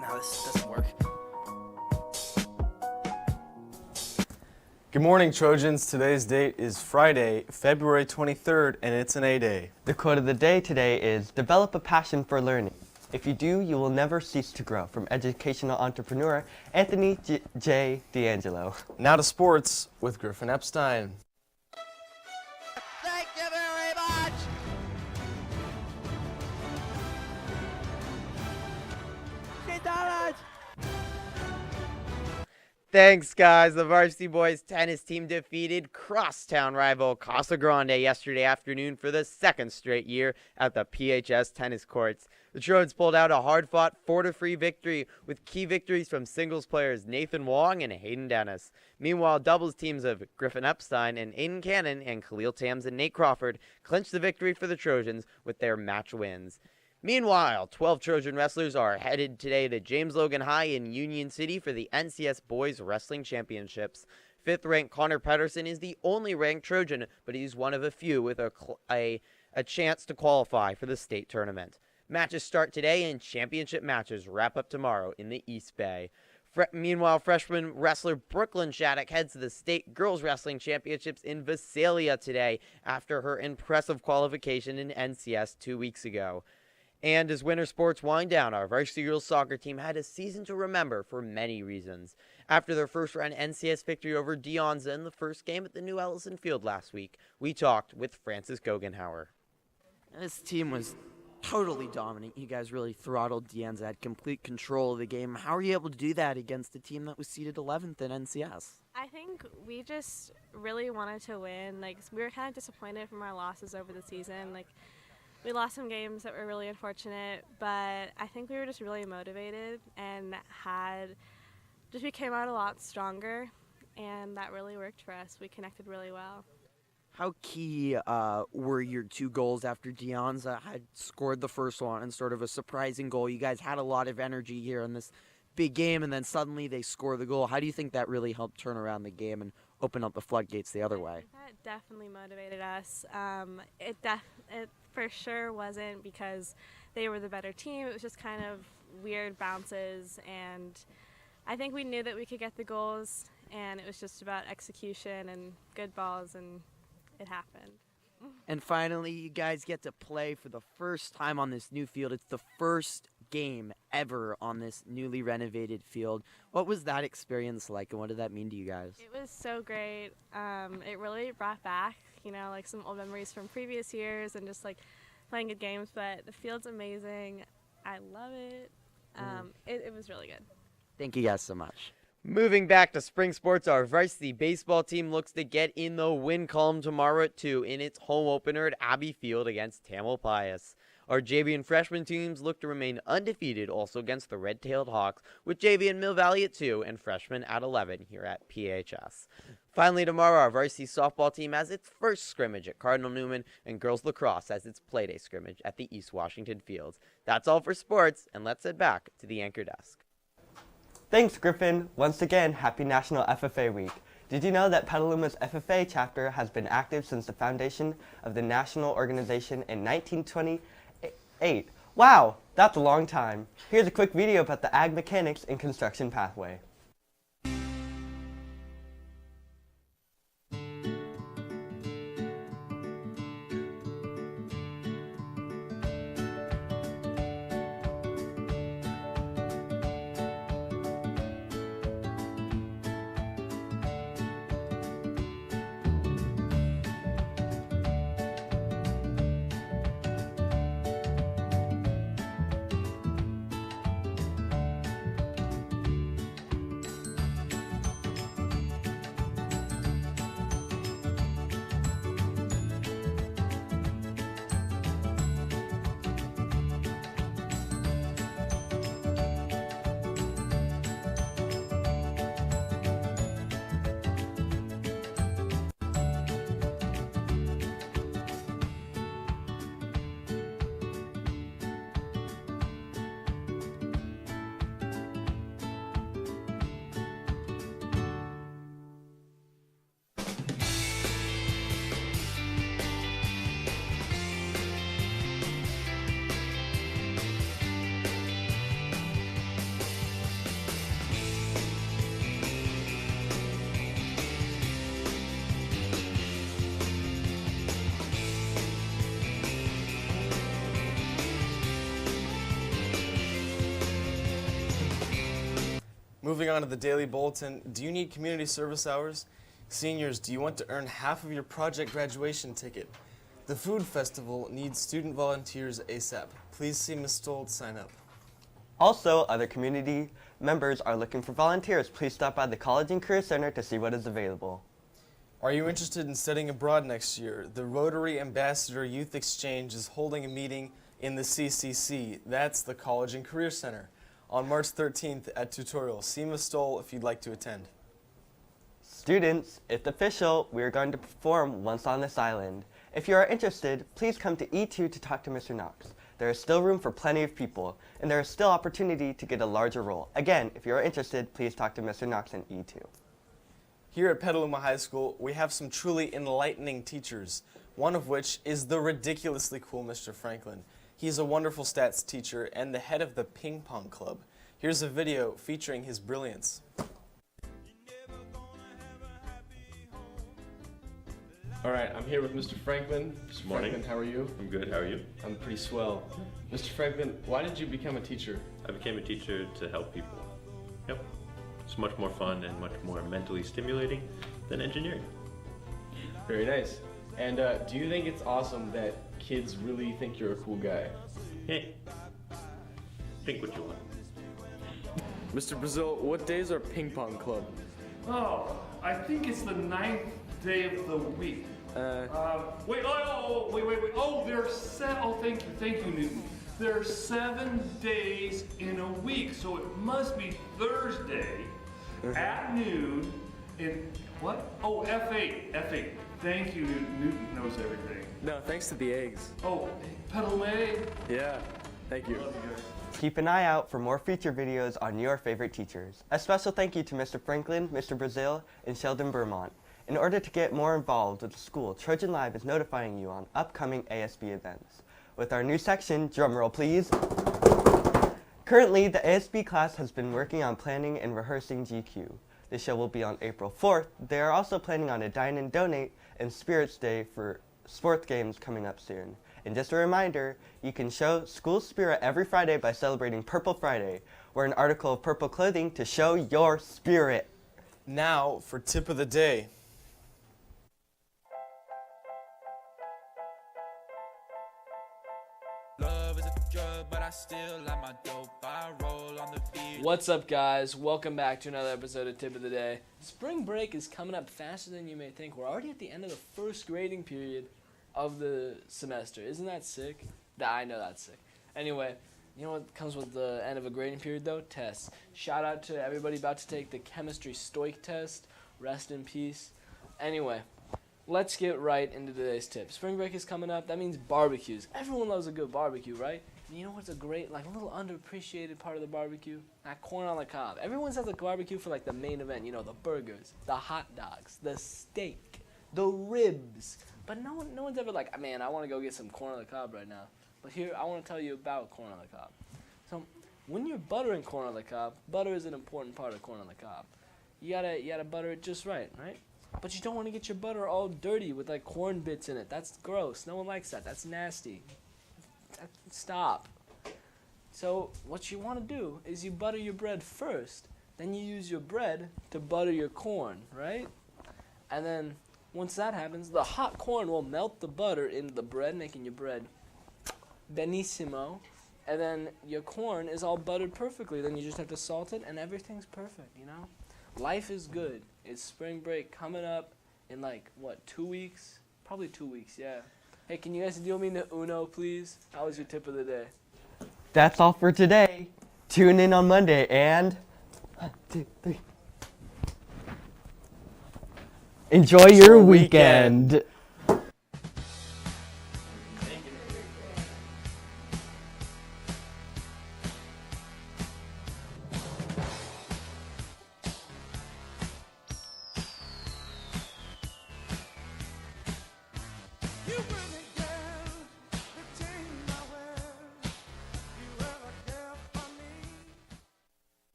No, this doesn't work. Good morning, Trojans. Today's date is Friday, February 23rd, and it's an A-Day. The quote of the day today is, develop a passion for learning. If you do, you will never cease to grow. From educational entrepreneur Anthony J. D'Angelo. Now to sports with Griffin Epstein. Thank you very much. Thanks, guys. The Varsity Boys tennis team defeated crosstown rival Casa Grande yesterday afternoon for the second straight year at the PHS tennis courts. The Trojans pulled out a hard-fought 4-3 victory with key victories from singles players Nathan Wong and Hayden Dennis. Meanwhile, doubles teams of Griffin Epstein and Aidan Cannon and Khalil Tams and Nate Crawford clinched the victory for the Trojans with their match wins. Meanwhile, 12 Trojan wrestlers are headed today to James Logan High in Union City for the NCS Boys Wrestling Championships. Fifth-ranked Connor Pedersen is the only ranked Trojan, but he's one of a few with a chance to qualify for the state tournament. Matches start today and championship matches wrap up tomorrow in the East Bay. Meanwhile, freshman wrestler Brooklyn Shattuck heads to the State Girls Wrestling Championships in Visalia today after her impressive qualification in NCS 2 weeks ago. And as winter sports wind down, our varsity girls soccer team had a season to remember for many reasons. After their first-round NCS victory over De Anza in the first game at the new Ellison Field last week, we talked with Francis Gogenhauer. This team was totally dominant. You guys really throttled De Anza, had complete control of the game. How are you able to do that against a team that was seeded 11th in NCS? I think we just really wanted to win. We were kind of disappointed from our losses over the season. We lost some games that were really unfortunate, but I think we were just really motivated and we came out a lot stronger, and that really worked for us. We connected really well. How key were your 2 goals after De Anza had scored the first one and sort of a surprising goal? You guys had a lot of energy here in this big game, and then suddenly they score the goal. How do you think that really helped turn around the game and open up the floodgates the other way? That definitely motivated us. It for sure wasn't because they were the better team. It was just kind of weird bounces, and I think we knew that we could get the goals, and it was just about execution and good balls, and it happened. And finally, you guys get to play for the first time on this new field. It's the first game ever on this newly renovated field. What was that experience like, and what did that mean to you guys? It was so great. It really brought back, some old memories from previous years and just playing good games. But the field's amazing. I love it. It was really good. Thank you guys so much. Moving back to spring sports, our varsity baseball team looks to get in the win column tomorrow at 2 in its home opener at Abbey Field against Tamalpais. Our JV and freshman teams look to remain undefeated also against the Red-Tailed Hawks, with JV and Mill Valley at 2 and freshmen at 11 here at PHS. Finally, tomorrow, our varsity softball team has its first scrimmage at Cardinal Newman, and girls lacrosse has its Playday scrimmage at the East Washington Fields. That's all for sports, and let's head back to the anchor desk. Thanks, Griffin. Once again, happy National FFA Week. Did you know that Petaluma's FFA chapter has been active since the foundation of the national organization in 1928? Wow, that's a long time. Here's a quick video about the ag mechanics and construction pathway. Moving on to the Daily Bulletin, do you need community service hours? Seniors, do you want to earn half of your project graduation ticket? The Food Festival needs student volunteers ASAP. Please see Ms. Stoll to sign up. Also, other community members are looking for volunteers. Please stop by the College and Career Center to see what is available. Are you interested in studying abroad next year? The Rotary Ambassador Youth Exchange is holding a meeting in the CCC. That's the College and Career Center on March 13th at Tutorial. See Ms. Stoll if you'd like to attend. Students, it's official. We are going to perform Once on This Island. If you are interested, please come to E2 to talk to Mr. Knox. There is still room for plenty of people, and there is still opportunity to get a larger role. Again, if you are interested, please talk to Mr. Knox in E2. Here at Petaluma High School, we have some truly enlightening teachers, one of which is the ridiculously cool Mr. Franklin. He's a wonderful stats teacher and the head of the ping pong club. Here's a video featuring his brilliance. All right, I'm here with Mr. Franklin. Mr. Morning. Franklin, how are you? I'm good, how are you? I'm pretty swell. Mr. Franklin, why did you become a teacher? I became a teacher to help people. Yep. It's much more fun and much more mentally stimulating than engineering. Very nice. And do you think it's awesome that kids really think you're a cool guy? Hey, think what you want. Mr. Brazil, what days are ping pong club? Oh, I think it's the 9th day of the week. Wait. Oh, thank you, Newton. There are 7 days in a week, so it must be Thursday at noon in what? Oh, F8. Thank you, Newton. Newton knows everything. No, thanks to the eggs. Oh, Petaluma. Yeah, thank you. Love you guys. Keep an eye out for more feature videos on your favorite teachers. A special thank you to Mr. Franklin, Mr. Brazil, and Sheldon Vermont. In order to get more involved with the school, Trojan Live is notifying you on upcoming ASB events. With our new section, drumroll please. Currently, the ASB class has been working on planning and rehearsing GQ. The show will be on April 4th. They are also planning on a Dine and Donate and Spirits Day for sports games coming up soon. And just a reminder, you can show school spirit every Friday by celebrating Purple Friday. Wear an article of purple clothing to show your spirit. Now for Tip of the Day. Love is a drug, but I still like my dope. I roll on the beat. What's up, guys? Welcome back to another episode of Tip of the Day. Spring break is coming up faster than you may think. We're already at the end of the first grading period of the semester. Isn't that sick? I know that's sick. Anyway, you know what comes with the end of a grading period, though? Tests. Shout out to everybody about to take the chemistry stoic test. Rest in peace. Anyway, let's get right into today's tip. Spring break is coming up. That means barbecues. Everyone loves a good barbecue, right? And you know what's a great, like a little underappreciated part of the barbecue? That corn on the cob. Everyone says a barbecue for like the main event. You know, the burgers, the hot dogs, the steak, the ribs. But no one's ever like, man, I want to go get some corn on the cob right now. But here, I want to tell you about corn on the cob. So, when you're buttering corn on the cob, butter is an important part of corn on the cob. You gotta butter it just right? But you don't want to get your butter all dirty with like corn bits in it. That's gross. No one likes that. That's nasty. Stop. So, what you want to do is you butter your bread first. Then you use your bread to butter your corn, right? And then, once that happens, the hot corn will melt the butter into the bread, making your bread benissimo. And then your corn is all buttered perfectly. Then you just have to salt it, and everything's perfect, you know? Life is good. It's spring break coming up in like, what, 2 weeks? Probably 2 weeks, yeah. Hey, can you guys deal me to Uno, please? How was your tip of the day? That's all for today. Tune in on Monday and 1, 2, 3. Enjoy your weekend.